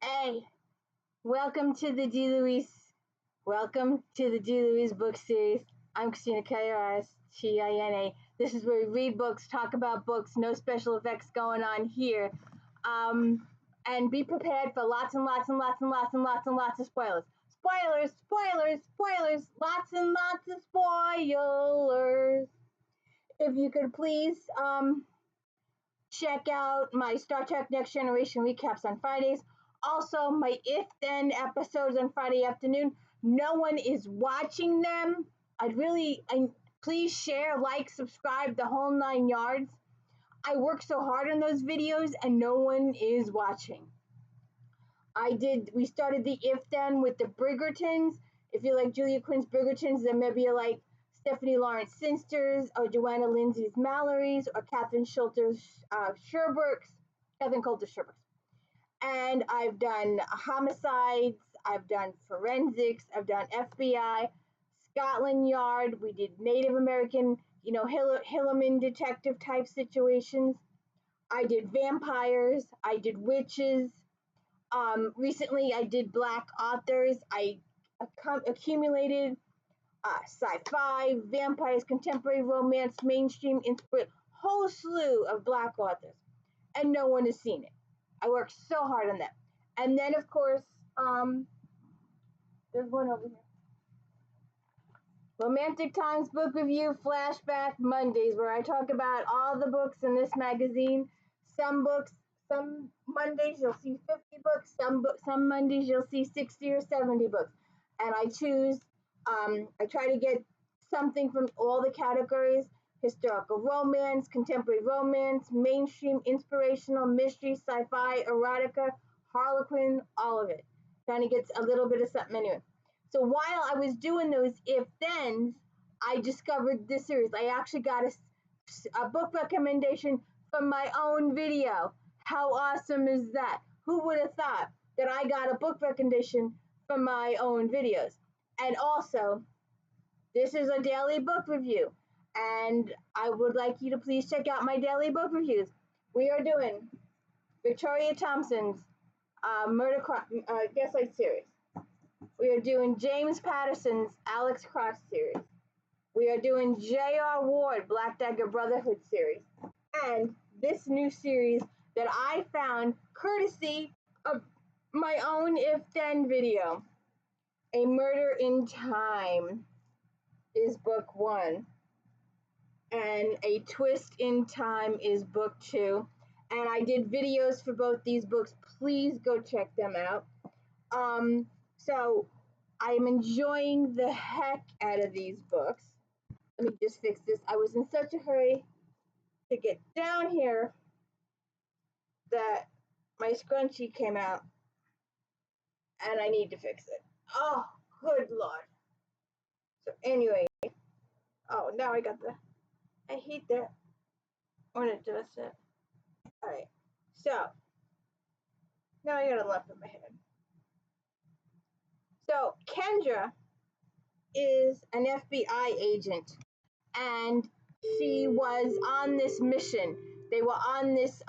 Hey, welcome to the Louise book series. I'm Christina China. This is where we read books, talk about books, no special effects going on here. And be prepared for lots and lots and lots and lots and lots and lots of spoilers. Spoilers, lots and lots of spoilers. If you could please check out my Star Trek Next Generation recaps on Fridays. Also, my If Then episodes on Friday afternoon. No one is watching them. Please share, like, subscribe, the whole 9 yards. I work so hard on those videos and no one is watching. We started the If Then with the Bridgertons. If you like Julia Quinn's Bridgertons, then maybe you like Stephanie Lawrence Sinsters, or Joanna Lindsay's Mallory's, or Catherine Coulter Sherbrooke's. And I've done homicides, I've done forensics, I've done FBI, Scotland Yard. We did Native American, Hillerman detective type situations. I did vampires, I did witches. Recently, I did Black authors. I accumulated sci-fi, vampires, contemporary romance, mainstream, whole slew of Black authors, and no one has seen it. I worked so hard on that. And then, of course, there's one over here. Romantic Times Book Review Flashback Mondays, where I talk about all the books in this magazine. Some Mondays you'll see 50 books. Some Mondays you'll see 60 or 70 books. And I choose, I try to get something from all the categories: historical romance, contemporary romance, mainstream, inspirational, mystery, sci-fi, erotica, harlequin, all of it. Trying to get a little bit of something anyway. So while I was doing those if-thens, I discovered this series. I actually got a book recommendation from my own video. How awesome is that? Who would have thought that I got a book recommendation from my own videos? And also, this is a daily book review, and I would like you to please check out my daily book reviews. We are doing Victoria Thompson's Gaslight series. We are doing James Patterson's Alex Cross series. We are doing J.R. Ward Black Dagger Brotherhood series. And this new series that I found courtesy of my own If Then video. A Murder in Time is book 1. And A Twist in Time is book 2. And I did videos for both these books. Please go check them out. So I'm enjoying the heck out of these books. Let me just fix this. I was in such a hurry to get down here that my scrunchie came out and I need to fix it. Oh, good Lord. So anyway, now I hate that when it does it. All right, so now I got a lump in my head. So Kendra is an FBI agent, and she was on this mission. They were on this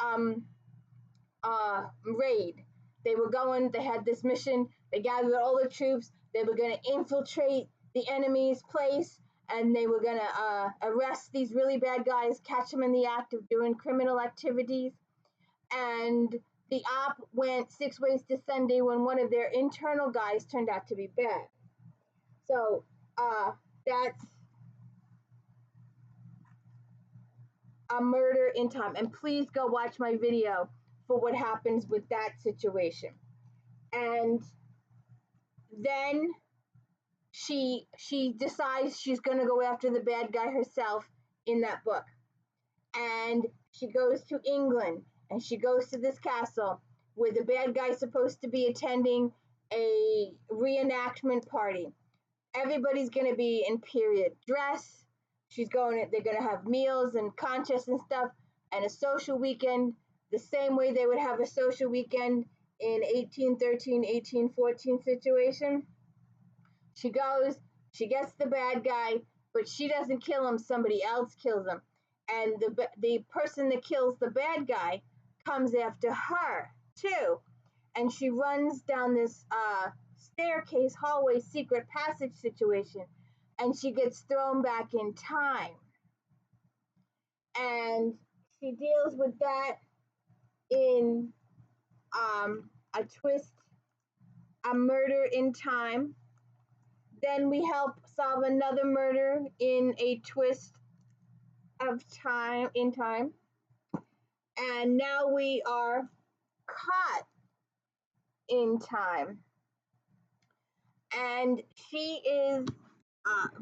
raid. They had this mission. They gathered all the troops. They were going to infiltrate the enemy's place, and they were going to arrest these really bad guys, catch them in the act of doing criminal activities. And the op went 6 ways to Sunday when one of their internal guys turned out to be bad. So that's A Murder in Time. And please go watch my video for what happens with that situation. And then she decides she's going to go after the bad guy herself in that book. And she goes to England, and she goes to this castle where the bad guy's supposed to be attending a reenactment party. Everybody's going to be in period dress. They're going to have meals and contests and stuff, and a social weekend, the same way they would have a social weekend in 1813, 1814 situation. She goes, she gets the bad guy, but she doesn't kill him, somebody else kills him. And the person that kills the bad guy comes after her, too. and she runs down this staircase, hallway, secret passage situation, and she gets thrown back in time. And she deals with that in a twist, a murder in time. Then we help solve another murder in a twist of time in time. And now we are caught in time. And she is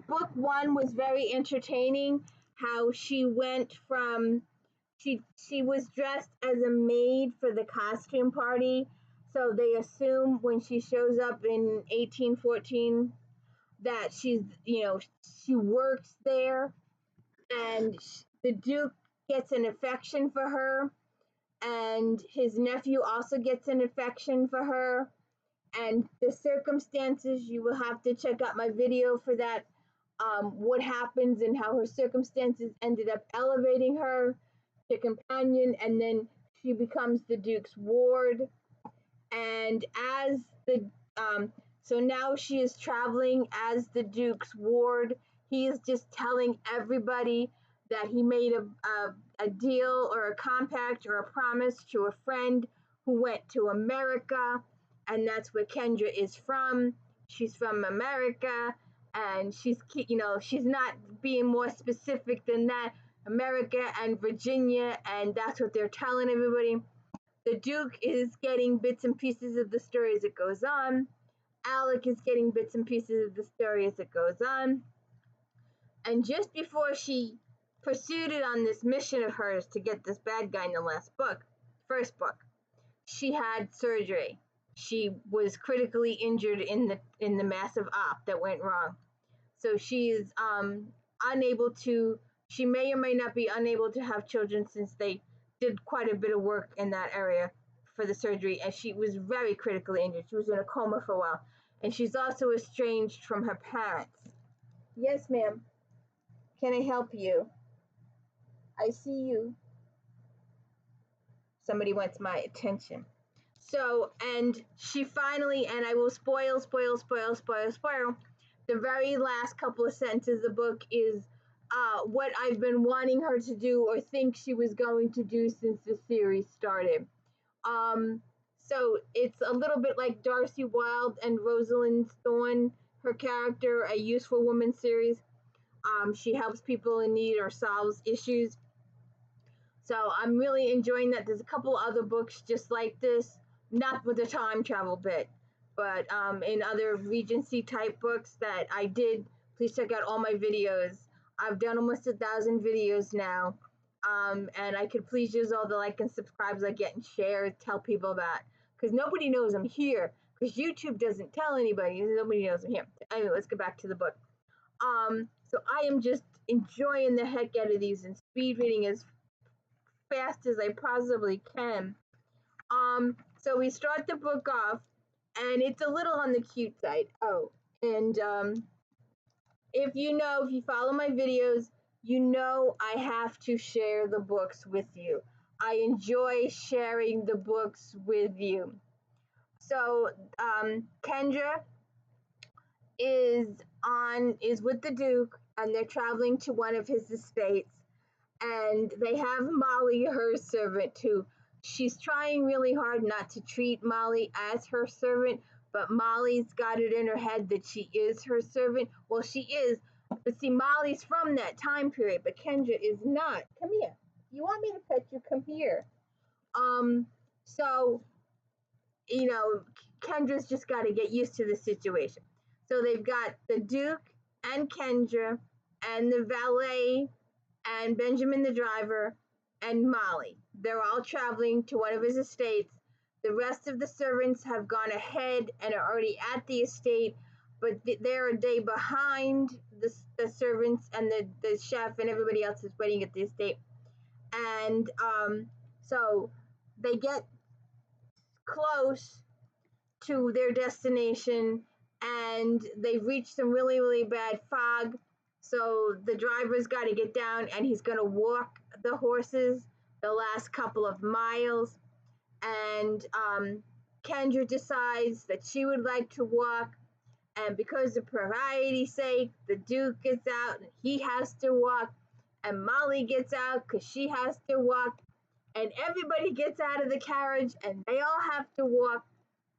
book one was very entertaining. How she went from she was dressed as a maid for the costume party, so they assume when she shows up in 1814 that she's she works there, and the Duke gets an affection for her, and his nephew also gets an affection for her, and the circumstances, you will have to check out my video for that, what happens and how her circumstances ended up elevating her to companion, and then she becomes the Duke's ward. And as the so now she is traveling as the Duke's ward. He is just telling everybody that he made a deal or a compact or a promise to a friend who went to America, and that's where Kendra is from. She's from America, and she's not being more specific than that. America and Virginia, and that's what they're telling everybody. The Duke is getting bits and pieces of the story as it goes on. Alec is getting bits and pieces of the story as it goes on. And just before she proceeded on this mission of hers to get this bad guy in the first book, she had surgery. She was critically injured in the massive op that went wrong. So she is unable to. She may or may not be unable to have children, since they did quite a bit of work in that area for the surgery, and she was very critically injured. She was in a coma for a while, and she's also estranged from her parents. Yes, ma'am. Can I help you? I see you. Somebody wants my attention. So, and she finally, and I will spoil. The very last couple of sentences of the book is what I've been wanting her to do, or think she was going to do, since the series started. So it's a little bit like Darcy Wilde and Rosalind Thorne, her character, A Useful Woman series. She helps people in need or solves issues. So I'm really enjoying that. There's a couple other books just like this, not with the time travel bit, but in other Regency type books that I did. Please check out all my videos. I've done almost 1,000 videos now. And I could please use all the like and subscribes I get and share, tell people about, because nobody knows I'm here, because YouTube doesn't tell anybody. Nobody knows I'm here. Anyway, let's get back to the book. So I am just enjoying the heck out of these and speed reading as fast as I possibly can. So we start the book off, and it's a little on the cute side. Oh, and if you follow my videos, you know I have to share the books with you. I enjoy sharing the books with you. So Kendra is with the Duke, and they're traveling to one of his estates, and they have Molly, her servant, who she's trying really hard not to treat Molly as her servant, but Molly's got it in her head that she is her servant. Well, she is, but see, Molly's from that time period, but Kendra is not. Come here. You want me to pet you? Come here. So, Kendra's just got to get used to the situation. So they've got the Duke and Kendra and the valet and Benjamin the driver and Molly. They're all traveling to one of his estates. The rest of the servants have gone ahead and are already at the estate, but they're a day behind the servants, and the chef and everybody else is waiting at the estate. And so they get close to their destination, and they reach some really, really bad fog. So the driver's got to get down, and he's going to walk the horses the last couple of miles. And Kendra decides that she would like to walk, and because of variety's sake, the Duke gets out and he has to walk, and Molly gets out because she has to walk, and everybody gets out of the carriage and they all have to walk.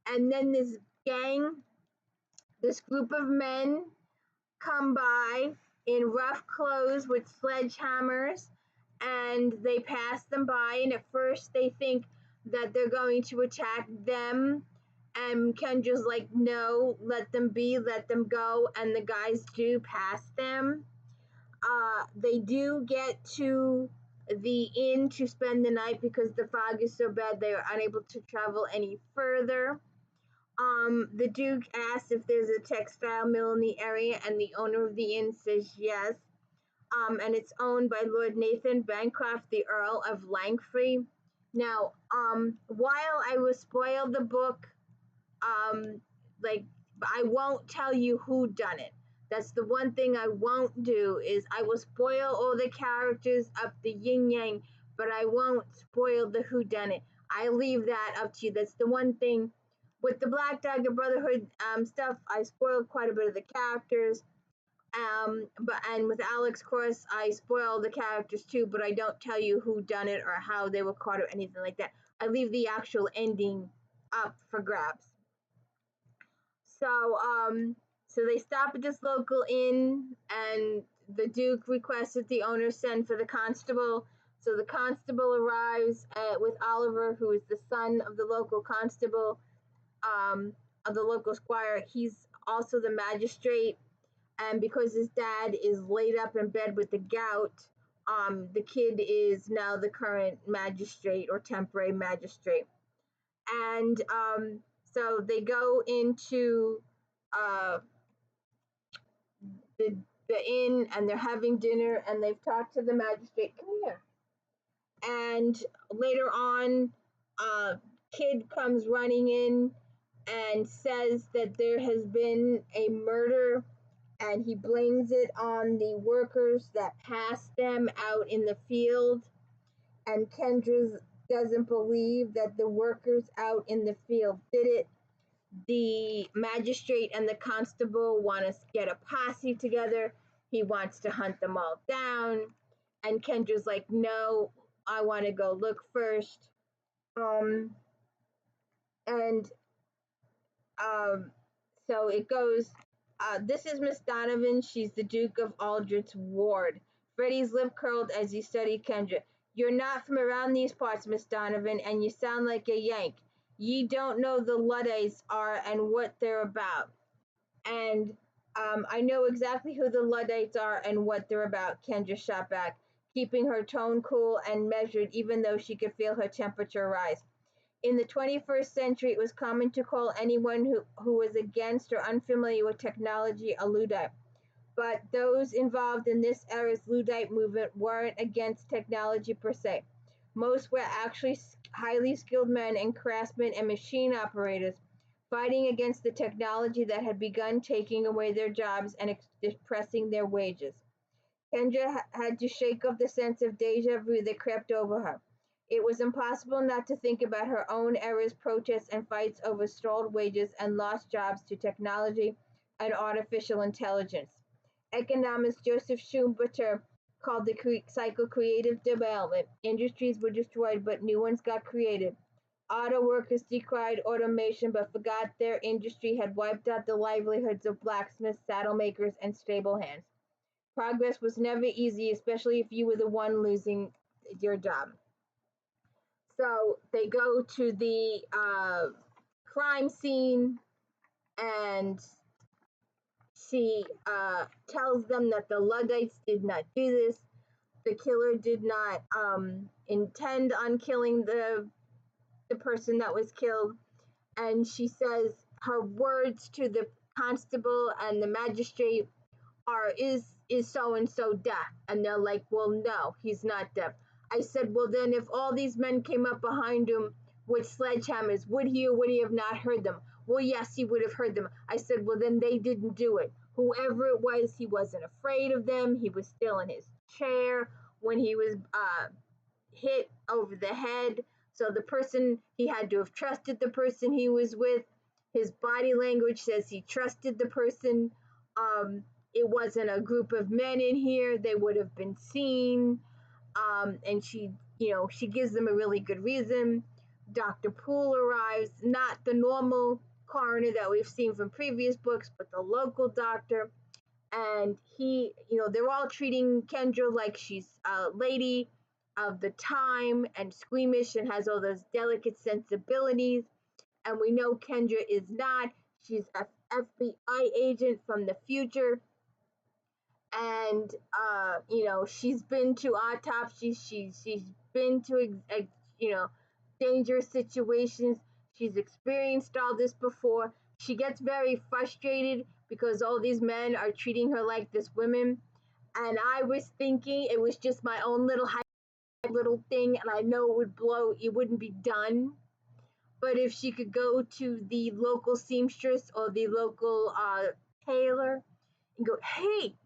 And then this group of men come by in rough clothes with sledgehammers, and they pass them by, and at first they think that they're going to attack them, and Kendra's like, no, let them be, let them go, and the guys do pass them. They do get to the inn to spend the night because the fog is so bad they are unable to travel any further. The Duke asks if there's a textile mill in the area, and the owner of the inn says yes. And it's owned by Lord Nathan Bancroft, the Earl of Langfrey. Now, while I will spoil the book, um, like I won't tell you who done it. That's the one thing I won't do, is I will spoil all the characters of the yin yang, but I won't spoil the who done it. I leave that up to you. That's the one thing with the Black Dagger Brotherhood stuff. I spoiled quite a bit of the characters. And with Alex, of course, I spoil the characters too, but I don't tell you who done it or how they were caught or anything like that. I leave the actual ending up for grabs. So, so they stop at this local inn, and the Duke requests that the owner send for the constable. So the constable arrives with Oliver, who is the son of the local constable, of the local squire. He's also the magistrate, and because his dad is laid up in bed with the gout, the kid is now the current magistrate or temporary magistrate. And so they go into uh, the inn, and they're having dinner, and they've talked to the magistrate. Come here. And later on, kid comes running in and says that there has been a murder, and he blames it on the workers that passed them out in the field. And Kendra doesn't believe that the workers out in the field did it. The magistrate and the constable want to get a posse together. He wants to hunt them all down. And Kendra's like, no, I want to go look first. And so it goes, this is Miss Donovan. She's the Duke of Aldrich's ward. Freddie's lip curled as he studied Kendra. You're not from around these parts, Miss Donovan, and you sound like a Yank. Ye don't know the Luddites are and what they're about. And I know exactly who the Luddites are and what they're about, Kendra shot back, keeping her tone cool and measured even though she could feel her temperature rise. In the 21st century, it was common to call anyone who was against or unfamiliar with technology a Luddite. But those involved in this era's Luddite movement weren't against technology per se. Most were actually highly skilled men and craftsmen and machine operators fighting against the technology that had begun taking away their jobs and depressing their wages. Kendra had to shake off the sense of deja vu that crept over her. It was impossible not to think about her own era's protests and fights over stalled wages and lost jobs to technology and artificial intelligence. Economist Joseph Schumpeter called the cycle creative development. Industries were destroyed, but new ones got created. Auto workers decried automation, but forgot their industry had wiped out the livelihoods of blacksmiths, saddle makers, and stable hands. Progress was never easy, especially if you were the one losing your job. So they go to the crime scene, and she tells them that the Luddites did not do this. The killer did not intend on killing the person that was killed. And she says her words to the constable and the magistrate are, is so and so deaf? And they're like, well, no, he's not deaf. I said, well, then if all these men came up behind him with sledgehammers, would he or would he have not heard them? Well, yes, he would have heard them. I said, well, then they didn't do it. Whoever it was, he wasn't afraid of them. He was still in his chair when he was hit over the head So the person, he had to have trusted the person he was with. His body language says he trusted the person. It wasn't a group of men in here. They would have been seen. And she gives them a really good reason. Dr. Poole arrives, not the normal coroner that we've seen from previous books, but the local doctor. And they're all treating Kendra like she's a lady of the time and squeamish and has all those delicate sensibilities. And we know Kendra is not. She's an FBI agent from the future. And she's been to autopsies. She's been to dangerous situations. She's experienced all this before. She gets very frustrated because all these men are treating her like this woman. And I was thinking it was just my own little thing, and I know it wouldn't be done. But if she could go to the local seamstress or the local tailor and go, hey,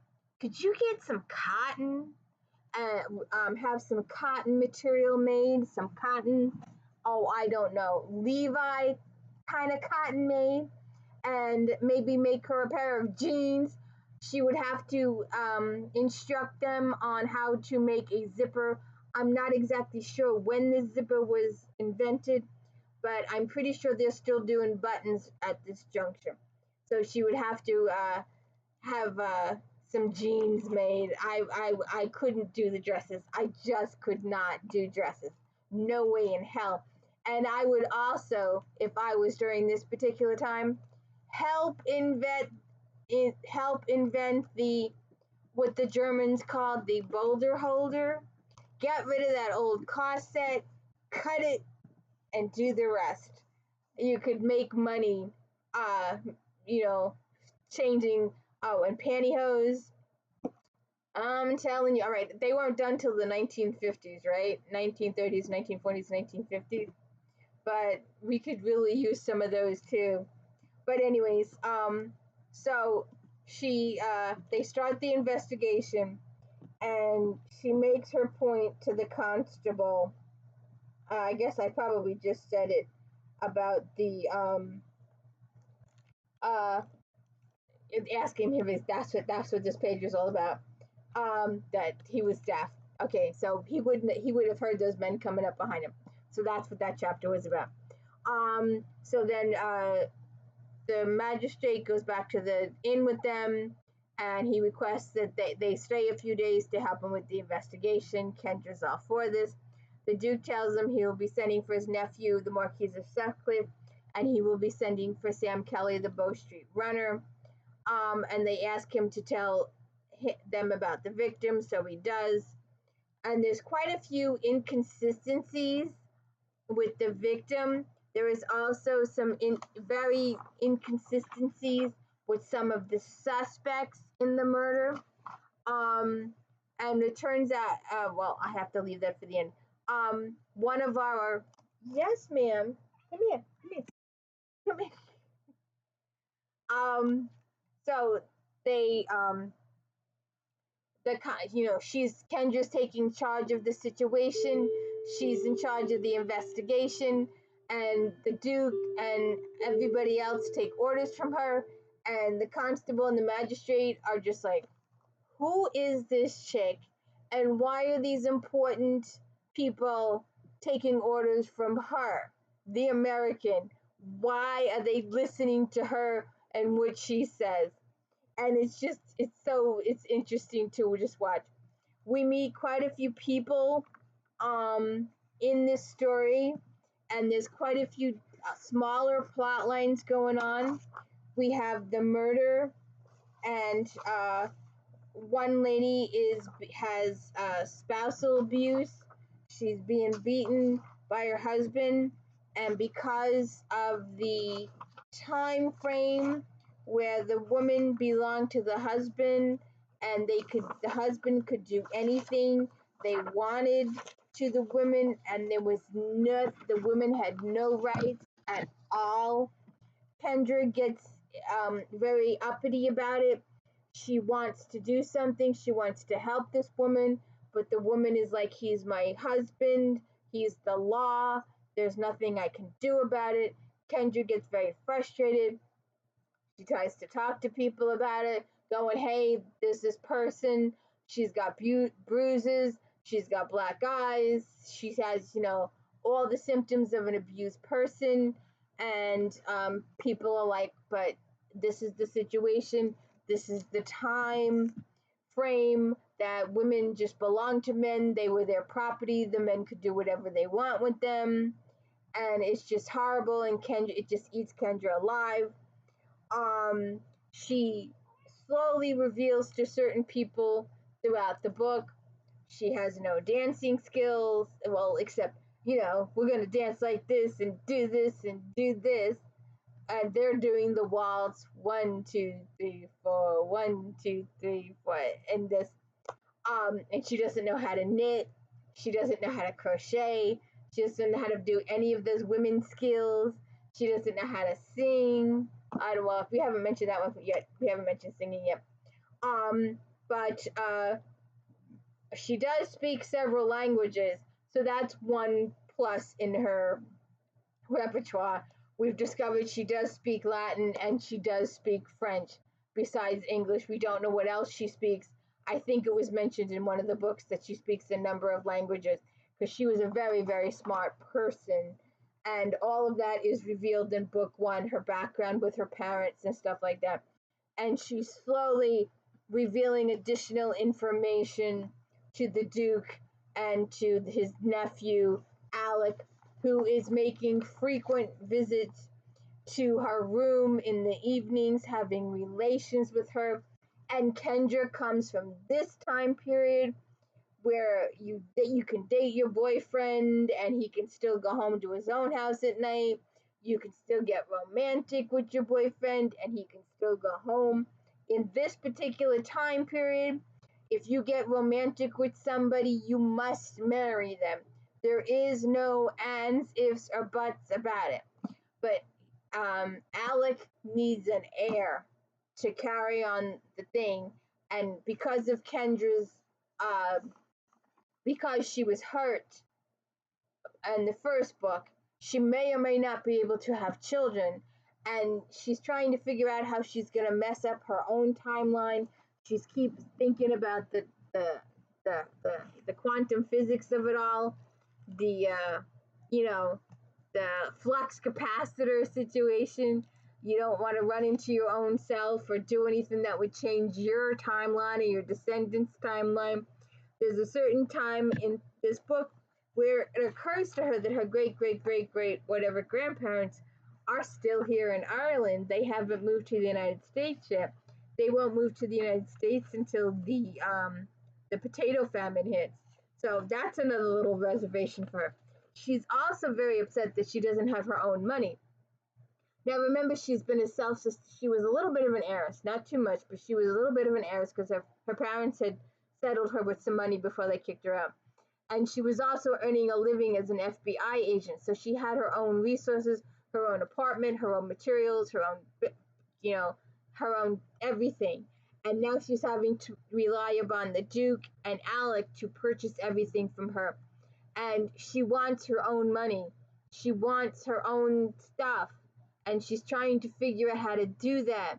could you get some cotton and have some cotton material made, some cotton, I don't know, Levi kind of cotton made, and maybe make her a pair of jeans. She would have to instruct them on how to make a zipper. I'm not exactly sure when the zipper was invented, but I'm pretty sure they're still doing buttons at this juncture. So she would have to have some jeans made. I couldn't do the dresses. I just could not do dresses. No way in hell. And I would also, if I was during this particular time, help invent the what the Germans called the boulder holder. Get rid of that old corset, cut it, and do the rest. You could make money, changing, and pantyhose. I'm telling you, all right, they weren't done till the 1950s, right? 1930s, 1940s, 1950s. But we could really use some of those too. But anyways, so they start the investigation, and she makes her point to the constable. I guess I probably just said it about the asking him if that's what this page is all about. That he was deaf. Okay, so he would have heard those men coming up behind him. So that's what that chapter was about. So then the magistrate goes back to the inn with them, and he requests that they stay a few days to help him with the investigation. Kendra's all for this. The Duke tells him he will be sending for his nephew, the Marquis of Sutcliffe, and he will be sending for Sam Kelly, the Bow Street runner. And they ask him to tell them about the victim, so he does. And there's quite a few inconsistencies with the victim. There is also some very inconsistencies with some of the suspects in the murder. And it turns out, I have to leave that for the end. One of our, yes, ma'am, come here. So they, she's Kendra's taking charge of the situation. She's in charge of the investigation, and the Duke and everybody else take orders from her. And the constable and the magistrate are just like, who is this chick, and why are these important people taking orders from her, the American? Why are they listening to her and what she says? And it's interesting to just watch. We meet quite a few people in this story, and there's quite a few smaller plot lines going on. We have the murder, and one lady has spousal abuse. She's being beaten by her husband, and because of the time frame where the woman belonged to the husband, and the husband could do anything they wanted to the women, and the women had no rights at all. Kendra gets very uppity about it. She wants to do something. She wants to help this woman, but the woman is like, he's my husband. He's the law. There's nothing I can do about it. Kendra gets very frustrated. She tries to talk to people about it, going, hey, there's this person. She's got bruises. She's got black eyes. She has, all the symptoms of an abused person. And people are like, but this is the situation. This is the time frame that women just belong to men. They were their property. The men could do whatever they want with them. And it's just horrible. And it just eats Kendra alive. She slowly reveals to certain people throughout the book she has no dancing skills. Well, except, we're going to dance like this and do this and do this. And they're doing the waltz 1, 2, 3, 4, 1, 2, 3, 4, and this. And she doesn't know how to knit. She doesn't know how to crochet. She doesn't know how to do any of those women's skills. She doesn't know how to sing. I don't know if we haven't mentioned that one yet. We haven't mentioned singing yet. But she does speak several languages, so that's one plus in her repertoire. We've discovered she does speak Latin and she does speak French besides English. We don't know what else she speaks. I think it was mentioned in one of the books that she speaks a number of languages because she was a very, very smart person. And all of that is revealed in book 1, her background with her parents and stuff like that. And she's slowly revealing additional information to the Duke and to his nephew, Alec, who is making frequent visits to her room in the evenings, having relations with her. And Kendra comes from this time period where you can date your boyfriend and he can still go home to his own house at night. You can still get romantic with your boyfriend and he can still go home. In this particular time period, if you get romantic with somebody, you must marry them. There is no ands, ifs, or buts about it. But Alec needs an heir to carry on the thing. And because of Kendra's, because she was hurt in the first book, she may or may not be able to have children. And she's trying to figure out how she's going to mess up her own timeline. She keeps thinking about the quantum physics of it all, the the flux capacitor situation. You don't want to run into your own self or do anything that would change your timeline or your descendants' timeline. There's a certain time in this book where it occurs to her that her great whatever grandparents are still here in Ireland. They haven't moved to the United States yet. They won't move to the United States until the potato famine hits. So that's another little reservation for her. She's also very upset that she doesn't have her own money. Now remember, she's been she was a little bit of an heiress, not too much, but she was a little bit of an heiress because her parents had settled her with some money before they kicked her out. And she was also earning a living as an FBI agent. So she had her own resources, her own apartment, her own materials, her own, her own everything. And now she's having to rely upon the Duke and Alec to purchase everything from her. And she wants her own money. She wants her own stuff. And she's trying to figure out how to do that.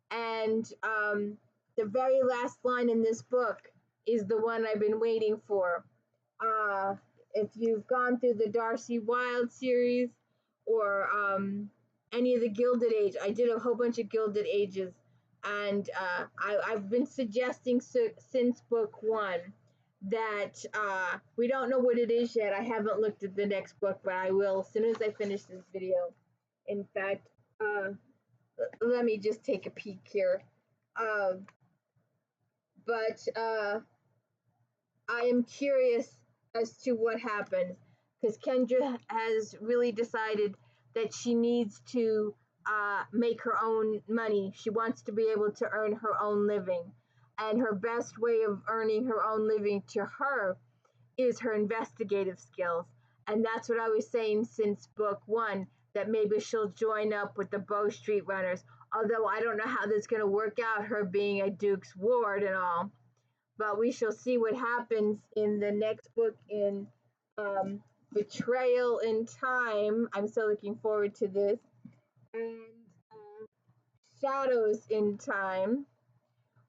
And the very last line in this book is the one I've been waiting for. If you've gone through the Darcy Wilde series or any of the Gilded Age, I did a whole bunch of Gilded Ages. And I've been suggesting since book 1 that we don't know what it is yet. I haven't looked at the next book, but I will as soon as I finish this video. In fact, let me just take a peek here. But I am curious as to what happens because Kendra has really decided that she needs to make her own money. She wants to be able to earn her own living. And her best way of earning her own living to her is her investigative skills. And that's what I was saying since book 1, that maybe she'll join up with the Bow Street Runners. Although I don't know how that's going to work out, her being a Duke's ward and all. But we shall see what happens in the next book in Betrayal in Time. I'm so looking forward to this. And Shadows in Time.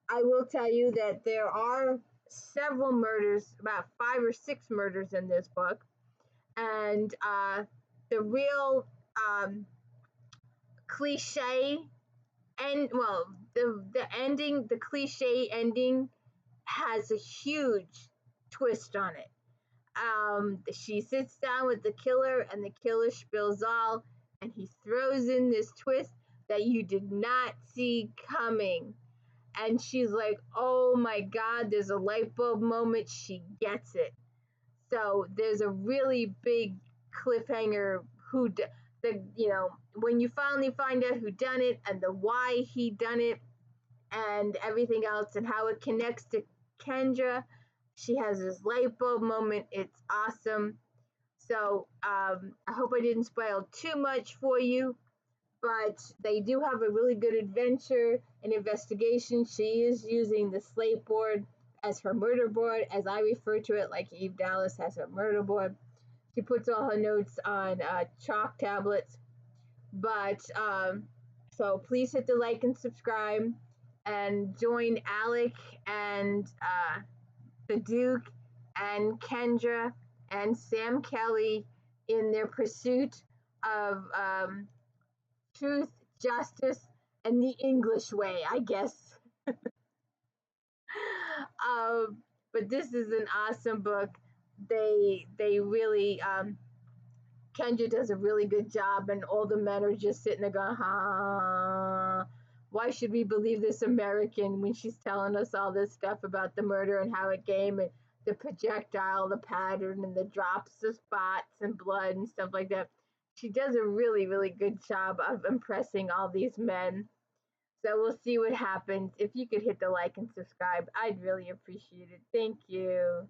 I will tell you that there are several murders, about 5 or 6 murders in this book, and the real cliche and well, the ending, the cliche ending, has a huge twist on it. She sits down with the killer, and the killer spills all, and he throws in this twist that you did not see coming. And she's like, oh my God, there's a light bulb moment. She gets it. So there's a really big cliffhanger when you finally find out who done it and the why he done it and everything else and how it connects to Kendra. She has this light bulb moment. It's awesome. So I hope I didn't spoil too much for you, but they do have a really good adventure and investigation. She is using the slate board as her murder board, as I refer to it, like Eve Dallas has her murder board. She puts all her notes on chalk tablets. But so please hit the like and subscribe and join Alec and the Duke and Kendra and Sam Kelly in their pursuit of truth, justice, and the English way, I guess. um, but this is an awesome book. They really Kendra does a really good job, and all the men are just sitting there going, "Huh? Why should we believe this American when she's telling us all this stuff about the murder and how it came and the projectile, the pattern, and the drops of spots and blood and stuff like that?" She does a really, really good job of impressing all these men. So we'll see what happens. If you could hit the like and subscribe, I'd really appreciate it. Thank you.